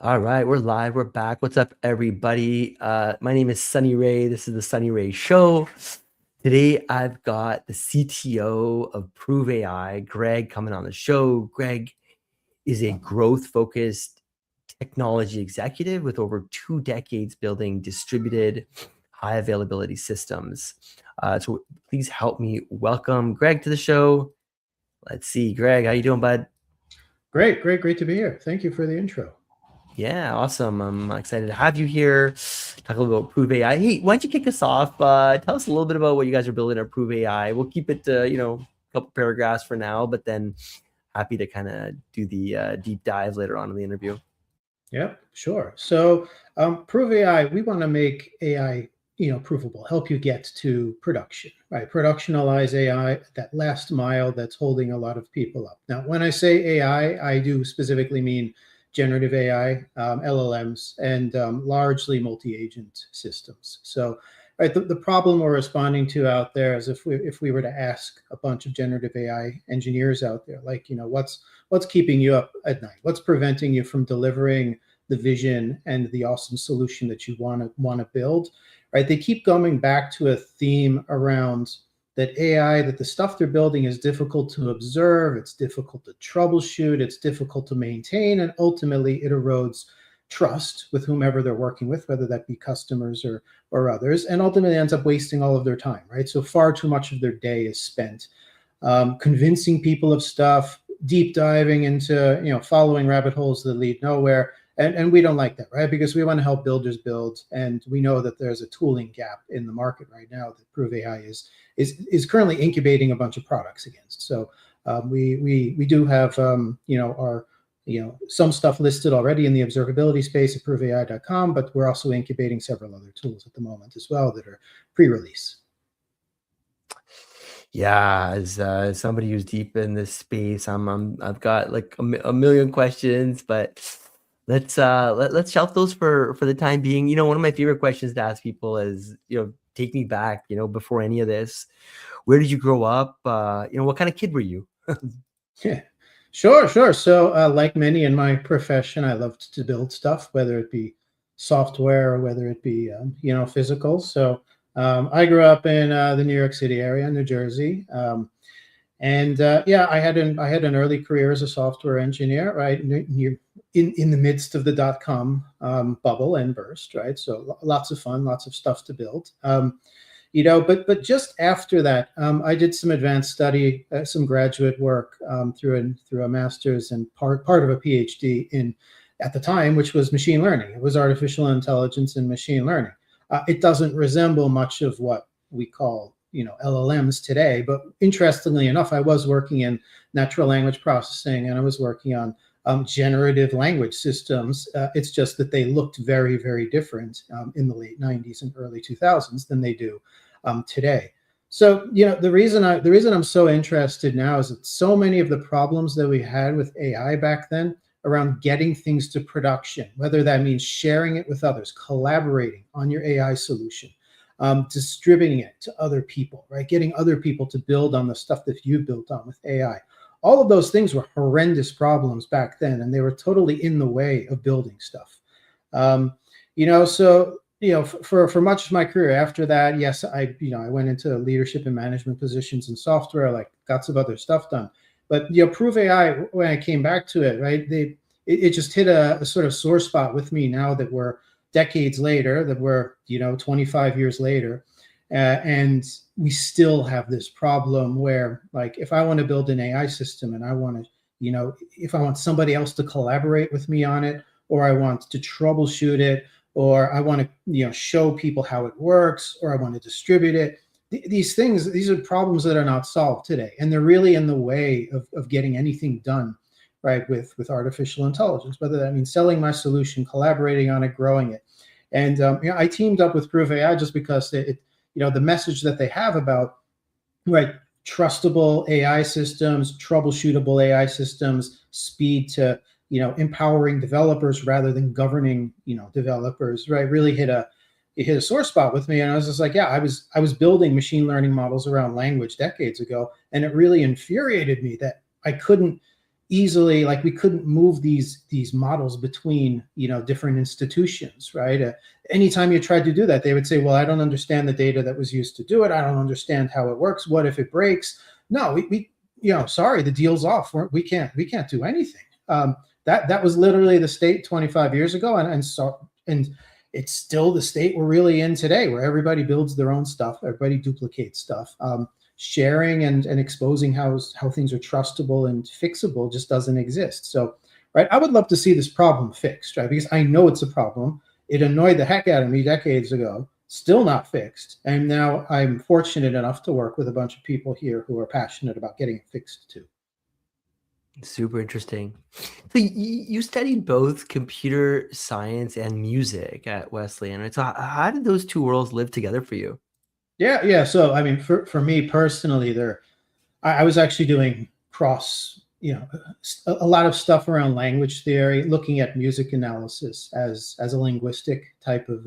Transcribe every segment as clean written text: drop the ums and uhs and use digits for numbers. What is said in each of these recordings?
All right, we're live. We're back. What's up, everybody? My name is Sunny Ray. This is the Sunny Ray Show. Today, I've got the CTO of Prove AI, Greg, coming on the show. Greg is a growth-focused technology executive with over 2 decades building distributed, high-availability systems. So please help me welcome Greg to the show. Let's see, Greg, how you doing, bud? Great to be here. Thank you for the intro. Yeah, awesome. I'm excited to have you here. Talk a little about Prove AI. Hey, why don't you kick us off? Tell us a little bit about what you guys are building at Prove AI. We'll keep it to, a couple paragraphs for now, but then happy to kind of do the deep dive later on in the interview. Yep, sure. So, Prove AI, we want to make AI, provable, help you get to production, right? Productionalize AI, that last mile that's holding a lot of people up. Now, when I say AI, I do specifically mean generative AI, LLMs, and largely multi-agent systems. So, right, the problem we're responding to out there is if we were to ask a bunch of generative AI engineers out there, like, what's keeping you up at night? What's preventing you from delivering the vision and the awesome solution that you want to build? Right? They keep going back to a theme around that AI, that the stuff they're building is difficult to observe, it's difficult to troubleshoot, it's difficult to maintain, and ultimately it erodes trust with whomever they're working with, whether that be customers or others, and ultimately ends up wasting all of their time, right? So far too much of their day is spent convincing people of stuff, deep diving into, following rabbit holes that lead nowhere. And we don't like that, right? Because we want to help builders build, and we know that there's a tooling gap in the market right now that Prove AI is currently incubating a bunch of products against. So we do have our some stuff listed already in the observability space at proveai.com, but we're also incubating several other tools at the moment as well that are pre-release. Yeah, as somebody who's deep in this space, I've got like a million questions, but let's shelf those for the time being. One of my favorite questions to ask people is, take me back, before any of this. Where did you grow up? What kind of kid were you? Yeah, sure. So, like many in my profession, I loved to build stuff, whether it be software or whether it be, physical. So, I grew up in the New York City area, New Jersey, and yeah, I had an early career as a software engineer, right? In the midst of the dot-com bubble and burst, right? So lots of fun, lots of stuff to build. But just after that, I did some advanced study, some graduate work through a master's and part of a PhD in at the time, which was machine learning. It was artificial intelligence and machine learning. It doesn't resemble much of what we call LLMs today, but interestingly enough, I was working in natural language processing and I was working on generative language systems. It's just that they looked very, very different in the late 90s and early 2000s than they do today. So, the reason I'm so interested now is that so many of the problems that we had with AI back then around getting things to production, whether that means sharing it with others, collaborating on your AI solution, distributing it to other people, right? Getting other people to build on the stuff that you built on with AI. All of those things were horrendous problems back then, and they were totally in the way of building stuff. So for much of my career after that, yes, I went into leadership and management positions in software, like got some other stuff done. But Prove AI, when I came back to it, right, it just hit a sort of sore spot with me now that we're decades later, that we're 25 years later, and we still have this problem where, like, if I want to build an AI system and I want to, if I want somebody else to collaborate with me on it, or I want to troubleshoot it, or I want to, show people how it works, or I want to distribute it. These are problems that are not solved today, and they're really in the way of getting anything done, right, with artificial intelligence, whether that means selling my solution, collaborating on it, growing it. And I teamed up with Prove AI just because the message that they have about, right, trustable AI systems, troubleshootable AI systems, speed to empowering developers rather than governing developers, right, really hit a sore spot with me. And I was just like, yeah, I was building machine learning models around language decades ago, and it really infuriated me that I couldn't easily, like we couldn't move these models between, different institutions, right? Anytime you tried to do that, they would say, well, I don't understand the data that was used to do it. I don't understand how it works. What if it breaks? No, sorry, the deal's off. We can't do anything. That was literally the state 25 years ago, and it's still the state we're really in today, where everybody builds their own stuff, everybody duplicates stuff. Sharing and exposing how things are trustable and fixable just doesn't exist. So, right, I would love to see this problem fixed, right? Because I know it's a problem. It annoyed the heck out of me decades ago, still not fixed. And now I'm fortunate enough to work with a bunch of people here who are passionate about getting it fixed too. Super interesting. So you studied both computer science and music at Wesleyan, right? So how did those two worlds live together for you? Yeah. So I mean, for me personally, I was actually doing cross, a lot of stuff around language theory, looking at music analysis as a linguistic type of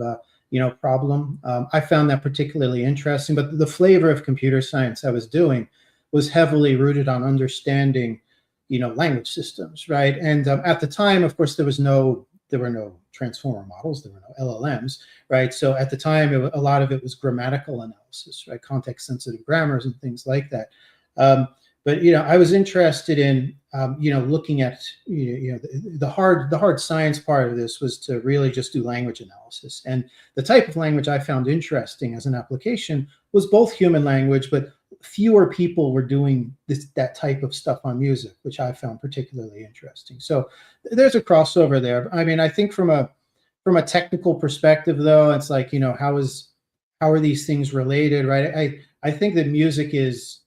problem. I found that particularly interesting. But the flavor of computer science I was doing was heavily rooted on understanding, language systems, right? And at the time, of course, there were no transformer models, there were no LLMs, right? So at the time, a lot of it was grammatical analysis, right? Context sensitive grammars and things like that. But I was interested in looking at the hard science part of this was to really just do language analysis. And the type of language I found interesting as an application was both human language, but fewer people were doing that type of stuff on music, which I found particularly interesting. So there's a crossover there. I mean, I think from a technical perspective, though, it's like, how are these things related, right? I think that music is,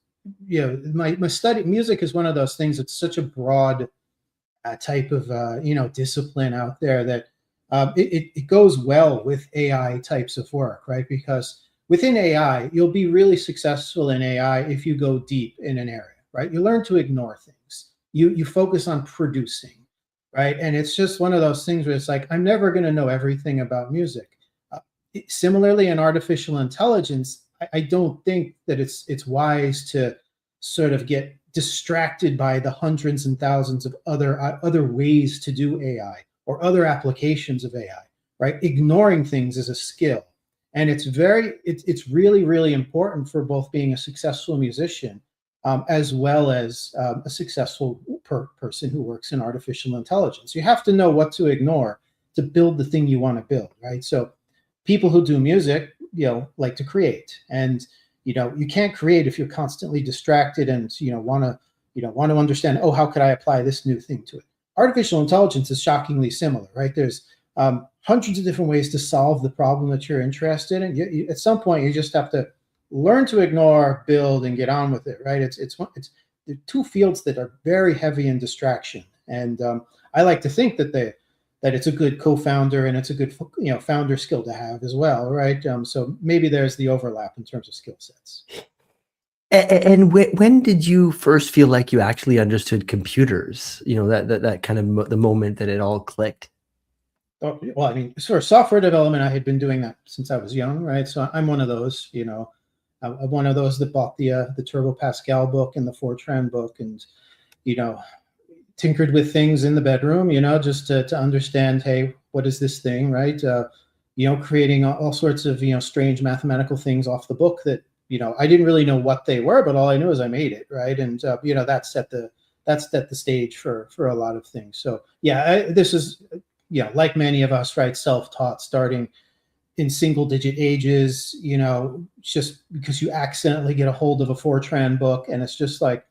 my study, music is one of those things that's such a broad type of, discipline out there that it goes well with AI types of work, right? Because within AI, you'll be really successful in AI if you go deep in an area, right? You learn to ignore things. You focus on producing, right? And it's just one of those things where it's like, I'm never going to know everything about music. Similarly, in artificial intelligence, I don't think that it's wise to sort of get distracted by the hundreds and thousands of other ways to do AI or other applications of AI, right? Ignoring things is a skill. And it's really, really important for both being a successful musician as well as a successful person who works in artificial intelligence. You have to know what to ignore to build the thing you want to build, right? So people who do music, like to create, and you can't create if you're constantly distracted and want to understand, oh, how could I apply this new thing to it? Artificial intelligence is shockingly similar, right? There's hundreds of different ways to solve the problem that you're interested in. At some point, you just have to learn to ignore, build, and get on with it, right? It's the two fields that are very heavy in distraction, and I like to think that it's a good co-founder and it's a good founder skill to have as well, right? So maybe there's the overlap in terms of skill sets. And when did you first feel like you actually understood computers? That kind of the moment that it all clicked. Oh, well, I mean, for software development, I had been doing that since I was young, right? So I'm one of those, I'm one of those that bought the Turbo Pascal book and the Fortran book, and tinkered with things in the bedroom, just to understand, hey, what is this thing, right? Creating all sorts of strange mathematical things off the book that I didn't really know what they were, but all I knew is I made it, right? And that set the stage for a lot of things. So yeah, this is like many of us, right? Self-taught, starting in single-digit ages, just because you accidentally get a hold of a Fortran book, and it's just like,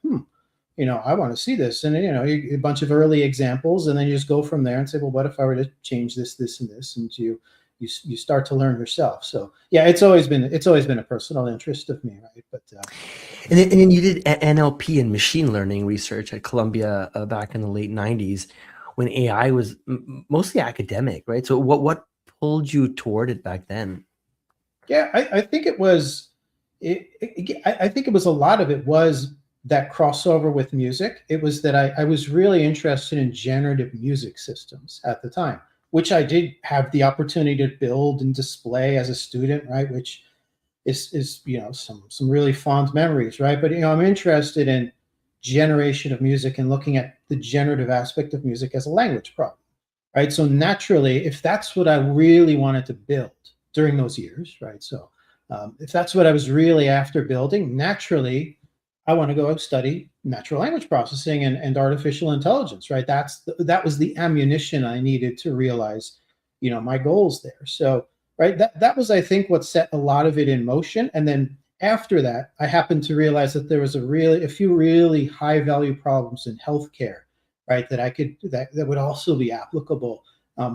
I want to see this, and a bunch of early examples, and then you just go from there and say, well, what if I were to change this, this, and this, and you start to learn yourself. So yeah, it's always been a personal interest of me, right? But and then you did NLP and machine learning research at Columbia back in the late '90s, when AI was mostly academic, right? So what pulled you toward it back then? Yeah, I think it was. I think it was a lot of it was that crossover with music. It was that I was really interested in generative music systems at the time, which I did have the opportunity to build and display as a student, right? Which is some really fond memories, right? But I'm interested in generation of music and looking at the generative aspect of music as a language problem, right? So naturally, if that's what I really wanted to build during those years, right? So if that's what I was really after building, naturally, I want to go study natural language processing and artificial intelligence, right? That was the ammunition I needed to realize, my goals there. So, right, that was, I think, what set a lot of it in motion. And then after that, I happened to realize that there was a few really high value problems in healthcare, right? That would also be applicable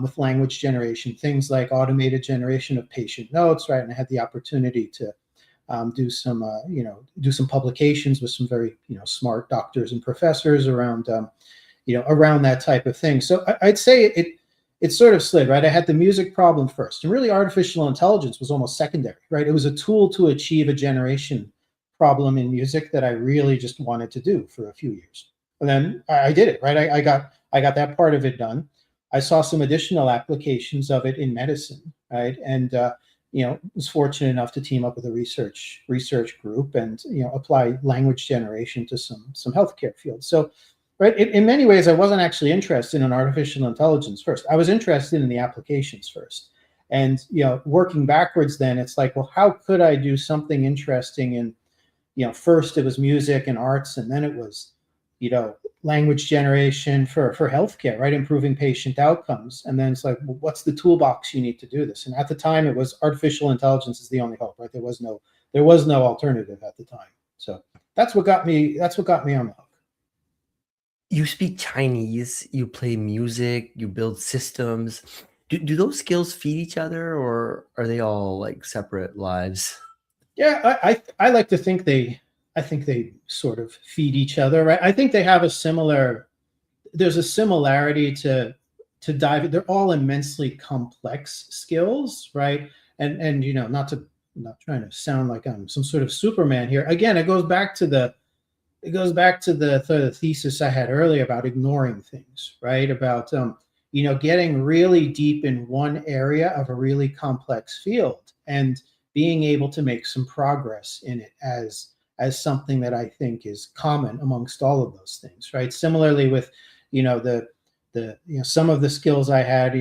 with language generation, things like automated generation of patient notes, right? And I had the opportunity to do some publications with some very smart doctors and professors around around that type of thing. So I'd say it sort of slid, right? I had the music problem first, and really artificial intelligence was almost secondary, right? It was a tool to achieve a generation problem in music that I really just wanted to do for a few years. And then I did it, right? I got that part of it done. I saw some additional applications of it in medicine, right? And was fortunate enough to team up with a research group and apply language generation to some healthcare fields. So, right, in many ways, I wasn't actually interested in artificial intelligence first. I was interested in the applications first, and working backwards, then it's like, well, how could I do something interesting in first it was music and arts, and then it was language generation for healthcare, right? Improving patient outcomes. And then it's like, well, what's the toolbox you need to do this? And at the time it was artificial intelligence is the only hope, right? There was no alternative at the time. So that's what got me on the hook. You speak Chinese, you play music, you build systems. Do those skills feed each other, or are they all like separate lives? Yeah, I like to think I think they sort of feed each other, right? I think they have there's a similarity to dive. They're all immensely complex skills, right? And not trying to sound like I'm some sort of Superman here. Again, it goes back to the thesis I had earlier about ignoring things, right? About getting really deep in one area of a really complex field and being able to make some progress in it as something that I think is common amongst all of those things, right? Similarly with some of the skills I had,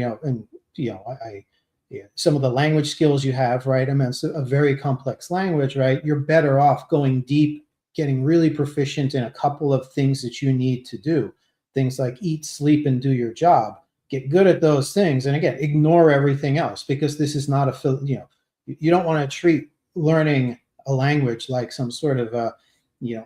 some of the language skills you have, right? I mean, it's a very complex language, right? You're better off going deep, getting really proficient in a couple of things that you need to do, things like eat, sleep, and do your job. Get good at those things, and again, ignore everything else, because this is not you don't want to treat learning a language like some sort of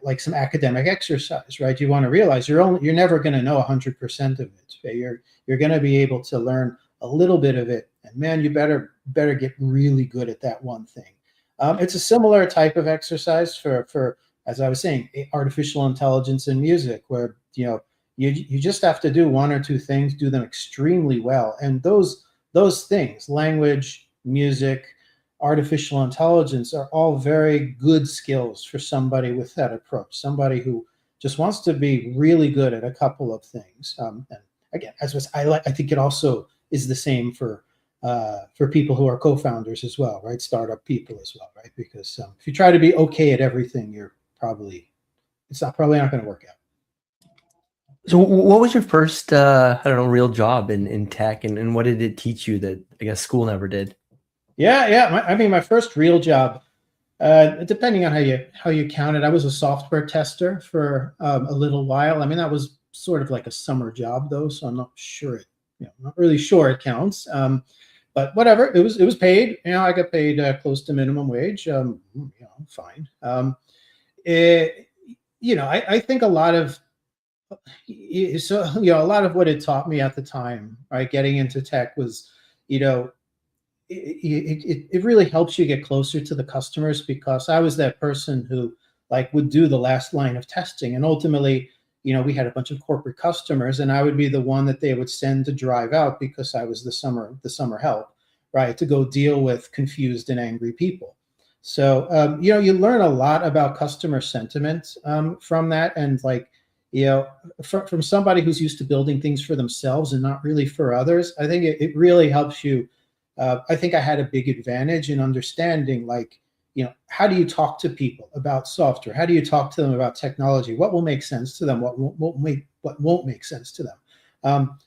like some academic exercise, right? You want to realize you're never going to know 100% of it. Okay? You're going to be able to learn a little bit of it, and man, you better get really good at that one thing. It's a similar type of exercise for as I was saying, artificial intelligence and music, where you just have to do one or two things, do them extremely well, and those things, language, music, artificial intelligence, are all very good skills for somebody with that approach, somebody who just wants to be really good at a couple of things. And again, I think it also is the same for people who are co-founders as well, right? Startup people as well, right? Because if you try to be okay at everything, it's probably not going to work out. So what was your first, I don't know, real job in tech, and what did it teach you that I guess school never did? Yeah. My first real job, depending on how you count it, I was a software tester for a little while. I mean, that was sort of like a summer job though, so I'm not really sure it counts. But whatever, it was paid. I got paid close to minimum wage. Fine. I think a lot of a lot of what it taught me at the time, right, getting into tech was, it really helps you get closer to the customers, because I was that person who would do the last line of testing, and ultimately, we had a bunch of corporate customers, and I would be the one that they would send to drive out, because I was the summer help, right, to go deal with confused and angry people. So you learn a lot about customer sentiment from that, and from somebody who's used to building things for themselves and not really for others. I think it really helps you. I think I had a big advantage in understanding how do you talk to people about software? How do you talk to them about technology? What will make sense to them? What won't make sense to them?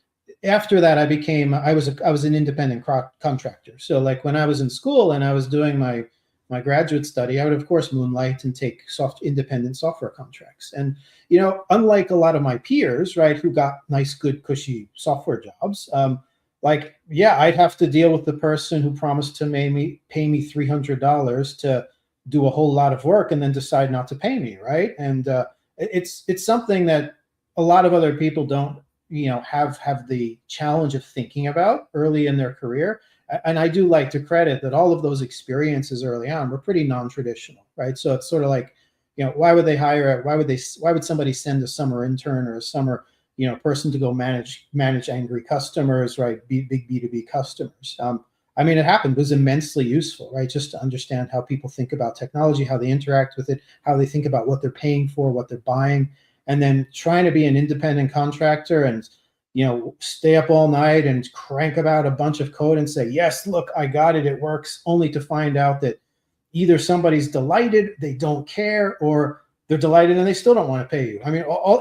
After that, I was an independent contractor. So like when I was in school and I was doing my graduate study, I would of course moonlight and take independent software contracts. And unlike a lot of my peers, right, who got nice, good, cushy software jobs, I'd have to deal with the person who promised to pay me $300 to do a whole lot of work and then decide not to pay me, right? And it's something that a lot of other people don't have the challenge of thinking about early in their career. And I do like to credit that all of those experiences early on were pretty non-traditional, right? So it's sort of like, why would somebody send a summer intern or a summer person to go manage angry customers, right? Big B2B customers. It happened. It was immensely useful, right? Just to understand how people think about technology, how they interact with it, how they think about what they're paying for, what they're buying. And then trying to be an independent contractor and stay up all night and crank about a bunch of code and say, yes, look, I got it, it works, only to find out that either somebody's delighted, they don't care, or they're delighted and they still don't want to pay you.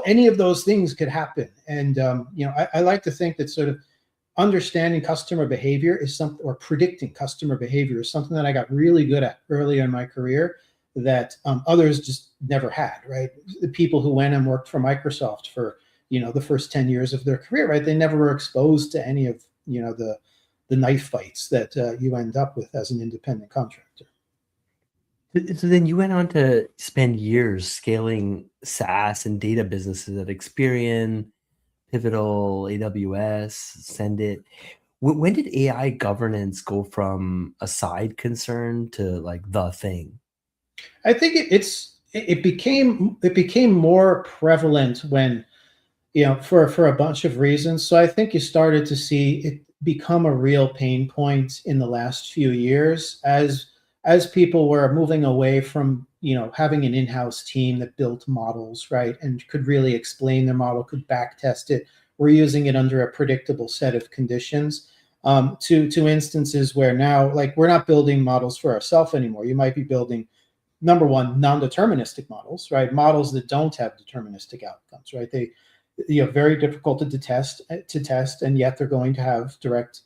Any of those things could happen. And I like to think that sort of understanding customer behavior is something, or predicting customer behavior is something that I got really good at early in my career that others just never had, right? The people who went and worked for Microsoft for, the first 10 years of their career, right? They never were exposed to any of, the knife fights that you end up with as an independent contractor. So then you went on to spend years scaling SaaS and data businesses at Experian, Pivotal, AWS, Send It. When did AI governance go from a side concern to like the thing? I think it became more prevalent when, for a bunch of reasons. So I think you started to see it become a real pain point in the last few years as people were moving away from, having an in-house team that built models, right, and could really explain their model, could back test it. We're using it under a predictable set of conditions. To instances where now, like, we're not building models for ourselves anymore. You might be building, number one, non-deterministic models, right? Models that don't have deterministic outcomes, right? They, very difficult to test, and yet they're going to have direct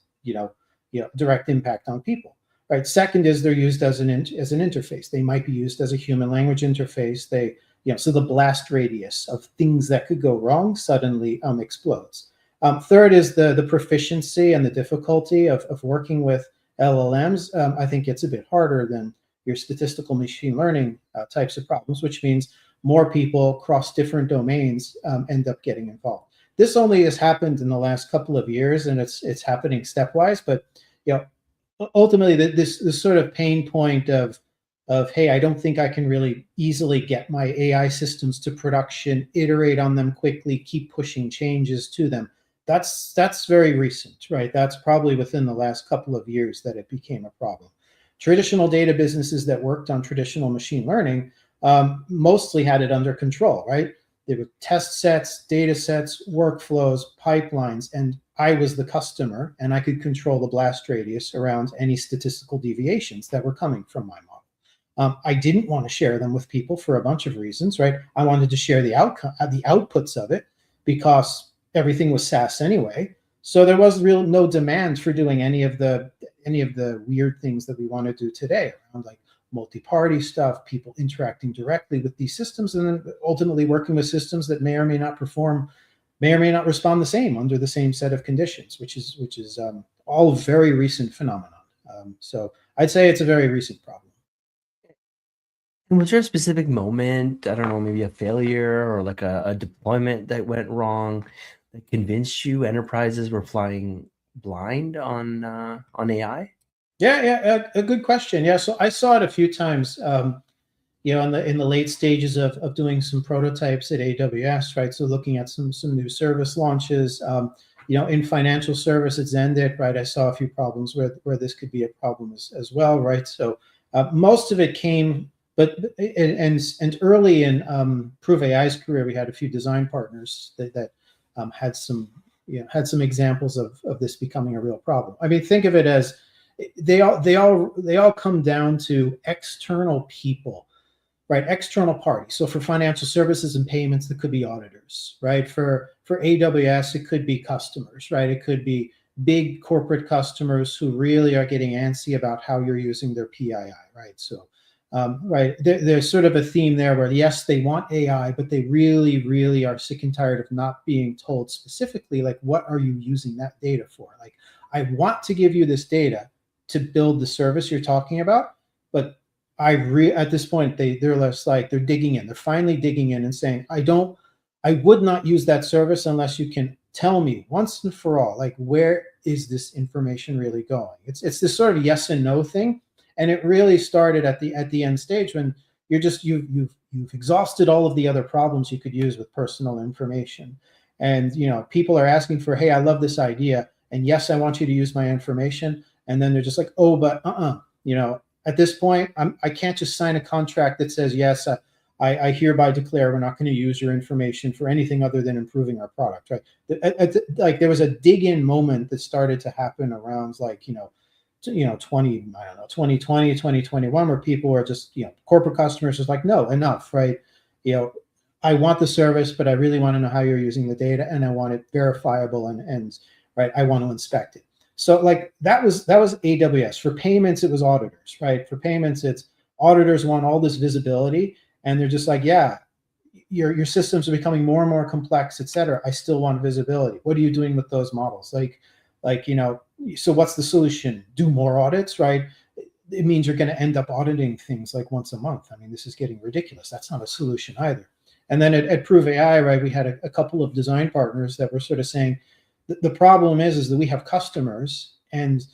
impact on people, right? Second is they're used as an interface. They might be used as a human language interface. So the blast radius of things that could go wrong suddenly explodes. Third is the proficiency and the difficulty of working with LLMs. I think it's a bit harder than your statistical machine learning types of problems, which means more people across different domains end up getting involved. This only has happened in the last couple of years, and it's happening stepwise. But ultimately, this sort of pain point of hey, I don't think I can really easily get my AI systems to production, iterate on them quickly, keep pushing changes to them. That's very recent, right? That's probably within the last couple of years that it became a problem. Traditional data businesses that worked on traditional machine learning mostly had it under control, right? There were test sets, data sets, workflows, pipelines, and I was the customer, and I could control the blast radius around any statistical deviations that were coming from my model. I didn't want to share them with people for a bunch of reasons, right? I wanted to share the outputs of it because everything was SaaS anyway. So there was no demand for doing any of the weird things that we want to do today around like multi-party stuff, people interacting directly with these systems, and then ultimately working with systems that may or may not respond the same under the same set of conditions, which is all very recent phenomenon. So I'd say it's a very recent problem. And was there a specific moment, I don't know, maybe a failure or like a deployment that went wrong that convinced you enterprises were flying blind on AI? Yeah, a good question. Yeah, so I saw it a few times. In the late stages of doing some prototypes at AWS, right? So looking at some new service launches. In financial services, Zendit, right? I saw a few problems where this could be a problem as well, right? So most of it came, but and early in Prove AI's career, we had a few design partners that had some examples of this becoming a real problem. I mean, think of it as they all come down to external people, right? External parties. So for financial services and payments, that could be auditors, right? For AWS, it could be customers, right? It could be big corporate customers who really are getting antsy about how you're using their PII, right? So, right, there's sort of a theme there where yes, they want AI, but they really, really are sick and tired of not being told specifically, like, what are you using that data for? Like, I want to give you this data to build the service you're talking about, but at this point they're less like they're digging in. They're finally digging in and saying, I would not use that service unless you can tell me once and for all, like, where is this information really going? It's this sort of yes and no thing, and it really started at the end stage when you've exhausted all of the other problems you could use with personal information, and people are asking for, hey, I love this idea, and yes, I want you to use my information, and then they're just like, oh, but at this point, I can't just sign a contract that says, yes, I hereby declare we're not going to use your information for anything other than improving our product, right? Like, there was a dig in moment that started to happen around, like, 2020, 2021, where people were just, corporate customers was like, no, enough, right? I want the service, but I really want to know how you're using the data, and I want it verifiable, and right, I want to inspect it. So, like, that was AWS. For payments, it was auditors, right? For payments, it's auditors want all this visibility, and they're just like, yeah, your systems are becoming more and more complex, et cetera. I still want visibility. What are you doing with those models? So what's the solution? Do more audits, right? It means you're going to end up auditing things like once a month. I mean, this is getting ridiculous. That's not a solution either. And then at Prove AI, right, we had a couple of design partners that were sort of saying, the problem is that we have customers, and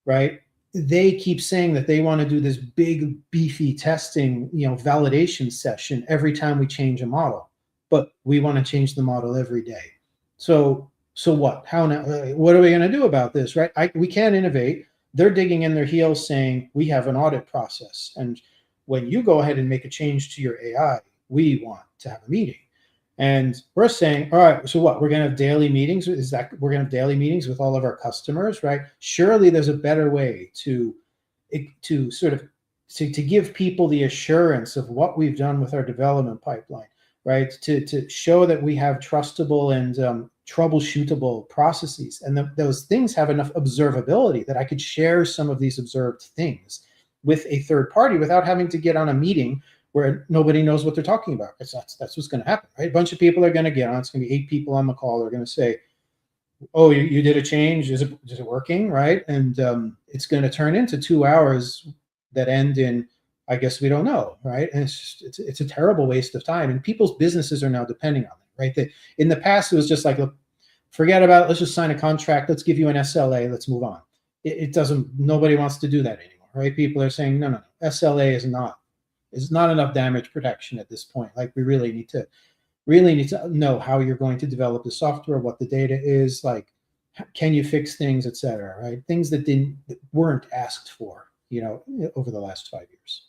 right, they keep saying that they want to do this big beefy testing, validation session every time we change a model, but we want to change the model every day. So what? How now? What are we going to do about this, right? We can't innovate. They're digging in their heels saying we have an audit process, and when you go ahead and make a change to your AI, we want to have a meeting. And we're saying, all right, so what? We're going to have daily meetings. We're going to have daily meetings with all of our customers, right? Surely there's a better way to give people the assurance of what we've done with our development pipeline, right? To show that we have trustable and troubleshootable processes, and those things have enough observability that I could share some of these observed things with a third party without having to get on a meeting where nobody knows what they're talking about. That's what's going to happen, right? A bunch of people are going to get on. It's going to be 8 people on the call. They're going to say, oh, you did a change. Is it working, right? And it's going to turn into 2 hours that end in, I guess we don't know, right? And it's a terrible waste of time. And people's businesses are now depending on it, right? In the past, it was just like, look, forget about it. Let's just sign a contract. Let's give you an SLA. Let's move on. It doesn't. Nobody wants to do that anymore, right? People are saying, no. SLA is not enough damage protection at this point. Like, we really need to know how you're going to develop the software, what the data is, like, can you fix things, et cetera, right? Things that weren't asked for, over the last 5 years.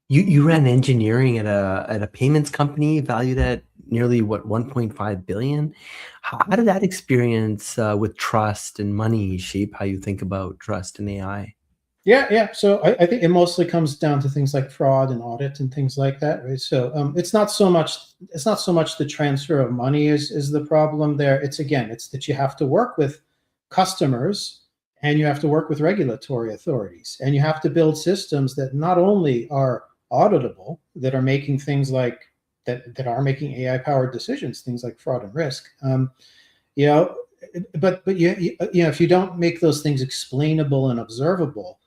You ran engineering at a payments company valued at nearly 1.5 billion. How did that experience with trust and money shape how you think about trust and AI? Yeah. So I think it mostly comes down to things like fraud and audit and things like that, right? So it's not so much the transfer of money is the problem there. It's that you have to work with customers, and you have to work with regulatory authorities, and you have to build systems that not only are auditable, that are making things like that are making AI powered decisions, things like fraud and risk. But if you don't make those things explainable and observable,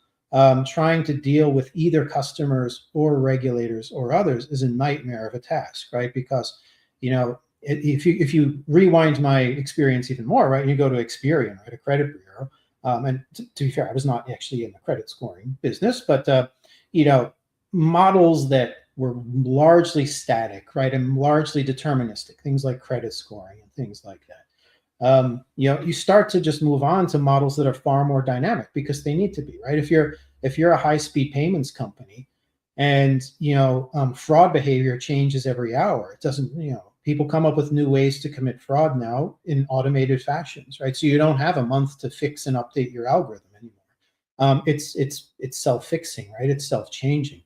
trying to deal with either customers or regulators or others is a nightmare of a task, right? Because, if you rewind my experience even more, right, and you go to Experian, right, a credit bureau, and to be fair, I was not actually in the credit scoring business, but models that were largely static, right, and largely deterministic, things like credit scoring and things like that. You start to just move on to models that are far more dynamic because they need to be, right? If you're a high-speed payments company, and fraud behavior changes every hour, it doesn't, people come up with new ways to commit fraud now in automated fashions, right? So you don't have a month to fix and update your algorithm anymore. It's self-fixing, right? It's self-changing.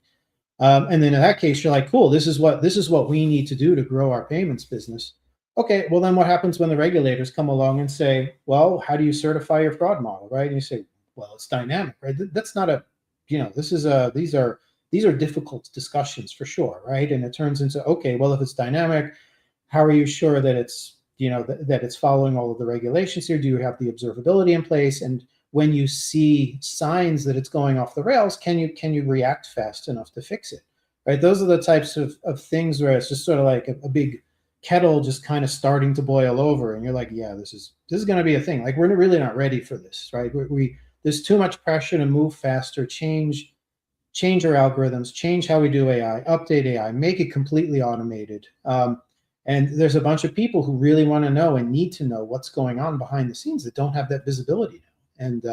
And then in that case, you're like, cool, this is what we need to do to grow our payments business. Okay, well then what happens when the regulators come along and say, well, how do you certify your fraud model, right? And you say, well, it's dynamic, right? That's not a, this is a, these are difficult discussions for sure, right? And it turns into, okay, well, if it's dynamic, how are you sure that it's, that it's following all of the regulations here? Do you have the observability in place? And when you see signs that it's going off the rails, can you react fast enough to fix it, right? Those are the types of things where it's just sort of like a big kettle just kind of starting to boil over, and you're like, yeah, this is going to be a thing. Like, we're really not ready for this, right? There's too much pressure to move faster, change our algorithms, change how we do AI, update AI, make it completely automated. And there's a bunch of people who really want to know and need to know what's going on behind the scenes that don't have that visibility now. And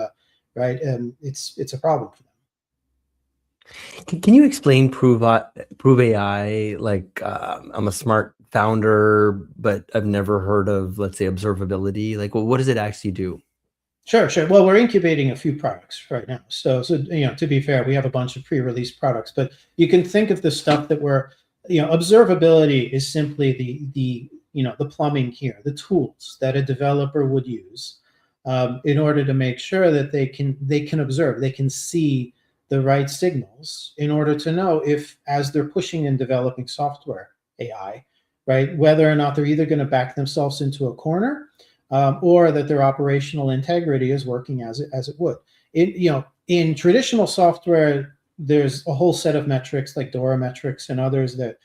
right, and it's a problem for them. Can you explain Prove AI? Like, I'm a smart founder, but I've never heard of, let's say, observability. Like, well, what does it actually do? Sure. Well, we're incubating a few products right now. So to be fair, we have a bunch of pre-release products, but you can think of the stuff that we're, observability is simply the plumbing here, the tools that a developer would use in order to make sure that they can observe, they can see the right signals in order to know if, as they're pushing and developing software AI, right, whether or not they're either going to back themselves into a corner, or that their operational integrity is working as it would. In traditional software, there's a whole set of metrics like DORA metrics and others that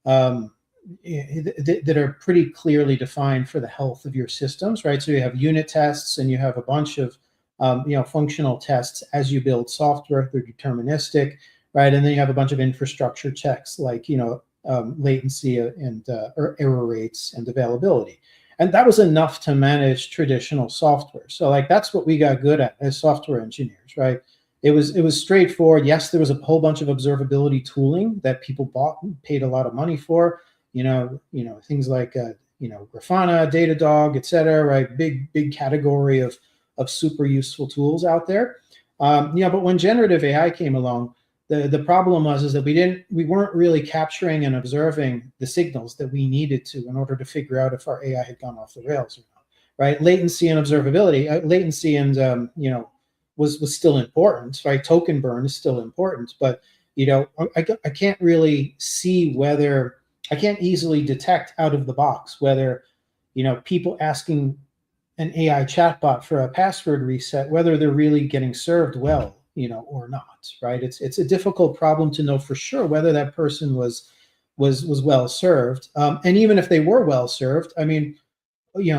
that are pretty clearly defined for the health of your systems, right? So you have unit tests and you have a bunch of functional tests as you build software. They're deterministic, right? And then you have a bunch of infrastructure checks like latency and or error rates and availability. And that was enough to manage traditional software. So like that's what we got good at as software engineers, right? It was straightforward. Yes, there was a whole bunch of observability tooling that people bought and paid a lot of money for. Things like Grafana, Datadog, et cetera, right? Big category of super useful tools out there. But when generative AI came along, the problem is that we weren't really capturing and observing the signals that we needed to in order to figure out if our AI had gone off the rails or not, right? Latency and observability, latency and was still important, right? Token burn is still important, but I can't really see whether I can't easily detect out of the box whether people asking an AI chatbot for a password reset, whether they're really getting served well, or not, right? It's a difficult problem to know for sure whether that person was well served, and even if they were well served, I mean,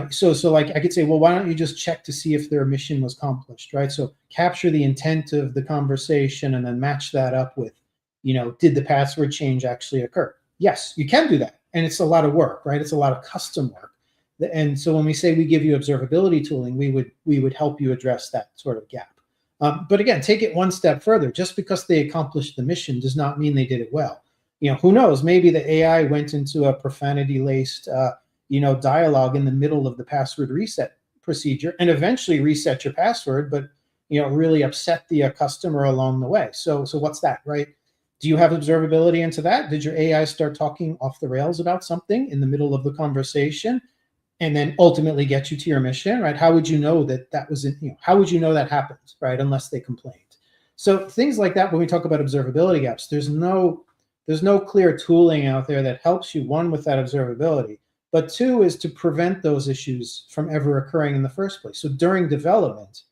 so like I could say, well, why don't you just check to see if their mission was accomplished, right? So capture the intent of the conversation and then match that up with, did the password change actually occur? Yes, you can do that, and it's a lot of work, right? It's a lot of custom work. And so when we say we give you observability tooling, we would help you address that sort of gap. But again, take it one step further. Just because they accomplished the mission does not mean they did it well. Who knows? Maybe the AI went into a profanity-laced, dialogue in the middle of the password reset procedure and eventually reset your password, but really upset the customer along the way. So what's that, right? Do you have observability into that? Did your AI start talking off the rails about something in the middle of the conversation, and then ultimately get you to your mission, right? How would you know that was how would you know that happened, right? Unless they complained. So things like that, when we talk about observability gaps, there's no clear tooling out there that helps you, one, with that observability, but two is to prevent those issues from ever occurring in the first place. So during development,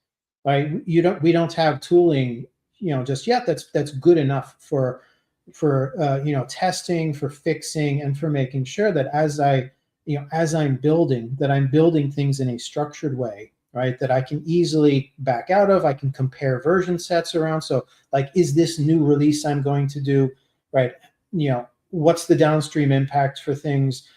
right, we don't have tooling, just yet that's good enough for testing, for fixing, and for making sure that as I'm building things in a structured way, right, that I can easily back out of. I can compare version sets around. So like, is this new release I'm going to do, right? What's the downstream impact for things?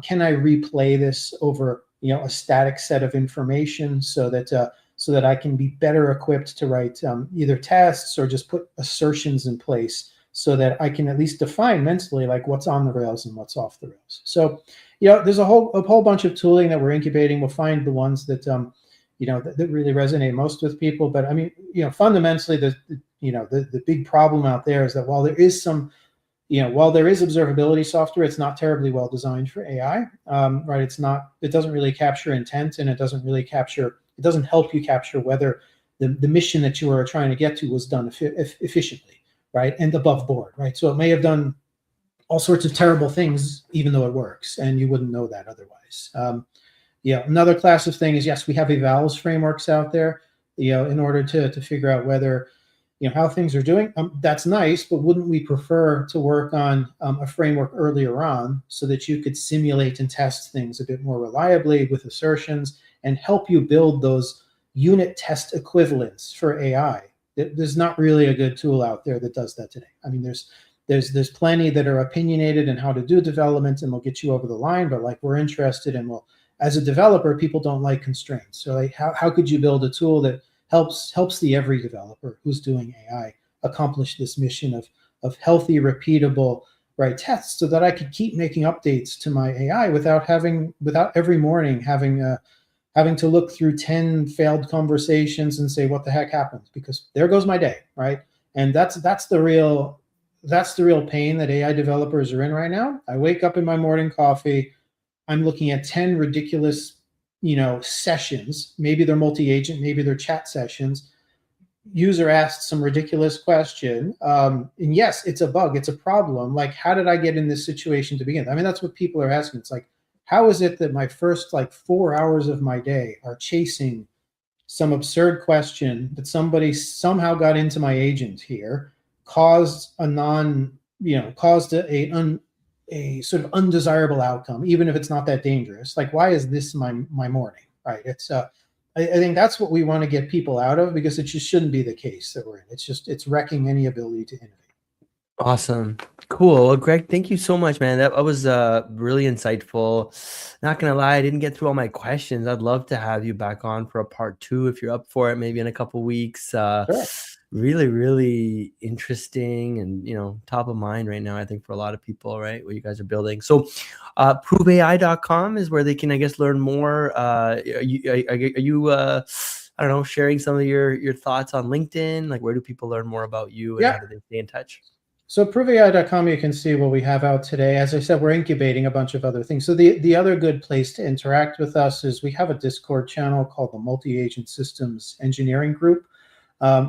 Can I replay this over, a static set of information so that I can be better equipped to write either tests or just put assertions in place so that I can at least define mentally like what's on the rails and what's off the rails. So, there's a whole bunch of tooling that we're incubating. We'll find the ones that that really resonate most with people. But I mean, fundamentally, the big problem out there is that while there is observability software, it's not terribly well designed for AI. Right? It doesn't really capture intent, and it doesn't help you capture whether the mission that you are trying to get to was done efficiently, right, and above board, right? So it may have done all sorts of terrible things, even though it works, and you wouldn't know that otherwise. Another class of thing is, yes, we have evals frameworks out there, in order to figure out whether, how things are doing. That's nice, but wouldn't we prefer to work on a framework earlier on so that you could simulate and test things a bit more reliably with assertions and help you build those unit test equivalents for AI? There's not really a good tool out there that does that today. I mean, there's plenty that are opinionated in how to do development and will get you over the line, but like we're interested in, well, as a developer, people don't like constraints. So like how could you build a tool that helps the every developer who's doing AI accomplish this mission of healthy, repeatable, right, tests, so that I could keep making updates to my AI without every morning having to look through 10 failed conversations and say, what the heck happened? Because there goes my day, right? And that's the real pain that AI developers are in right now. I wake up in my morning coffee, I'm looking at 10 ridiculous, sessions. Maybe they're multi-agent, maybe they're chat sessions. User asked some ridiculous question. And yes, it's a bug, it's a problem. Like, how did I get in this situation to begin? I mean, that's what people are asking. It's like, how is it that my first 4 hours of my day are chasing some absurd question that somebody somehow got into my agent here, caused a sort of undesirable outcome, even if it's not that dangerous? Like, why is this my morning, right? It's I think that's what we want to get people out of, because it just shouldn't be the case that we're in. It's wrecking any ability to innovate. Awesome. Cool. Well, Greg, thank you so much, man. That was really insightful. Not gonna lie, I didn't get through all my questions. I'd love to have you back on for a part 2 if you're up for it, maybe in a couple weeks. Sure. Really, really interesting and top of mind right now, I think, for a lot of people, right? What you guys are building. So proveai.com is where they can, I guess, learn more. Are you I don't know, sharing some of your thoughts on LinkedIn? Like, where do people learn more about you, and how do they stay in touch? So proveai.com, you can see what we have out today. As I said, we're incubating a bunch of other things. So the other good place to interact with us is we have a Discord channel called the Multi-Agent Systems Engineering Group.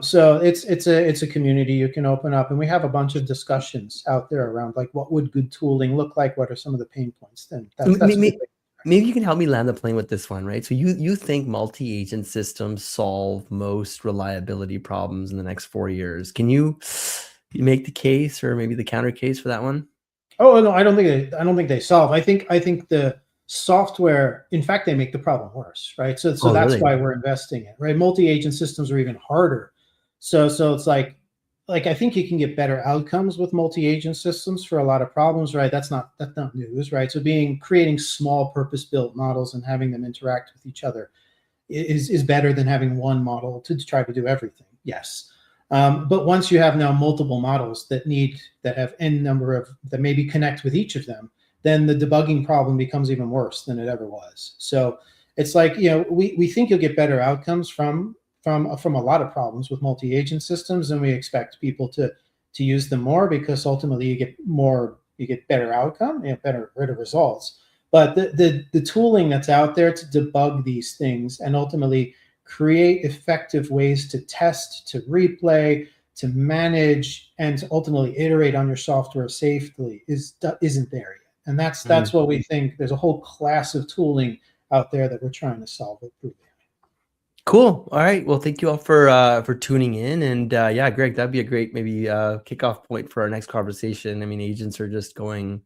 So it's a community you can open up, and we have a bunch of discussions out there around, like, what would good tooling look like? What are some of the pain points? Then maybe you can help me land the plane with this one, right? So you think multi-agent systems solve most reliability problems in the next 4 years? Can you make the case, or maybe the counter case for that one? Oh no, I don't think they solve. I think the software, in fact, they make the problem worse, right? So Oh, that's really? why we're investing in, right? Multi-agent systems are even harder. So it's like I think you can get better outcomes with multi-agent systems for a lot of problems, right? That's not news, right? So creating small purpose-built models and having them interact with each other is better than having one model to try to do everything. Yes. But once you have now multiple models that have n number of, that maybe connect with each of them, then the debugging problem becomes even worse than it ever was. So it's like, we think you'll get better outcomes from a lot of problems with multi-agent systems, and we expect people to use them more, because ultimately you get better outcome, better results. But the tooling that's out there to debug these things and ultimately create effective ways to test, to replay, to manage, and to ultimately iterate on your software safely isn't there yet. And that's what we think. There's a whole class of tooling out there that we're trying to solve with Prove. Cool. All right. Well, thank you all for tuning in. And yeah, Greg, that'd be a great maybe kickoff point for our next conversation. I mean, agents are just going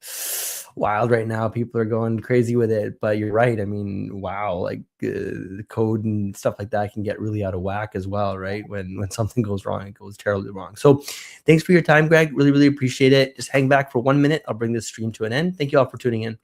wild right now. People are going crazy with it. But you're right. I mean, wow, like the code and stuff like that can get really out of whack as well, right? When something goes wrong, it goes terribly wrong. So thanks for your time, Greg. Really, really appreciate it. Just hang back for 1 minute. I'll bring this stream to an end. Thank you all for tuning in.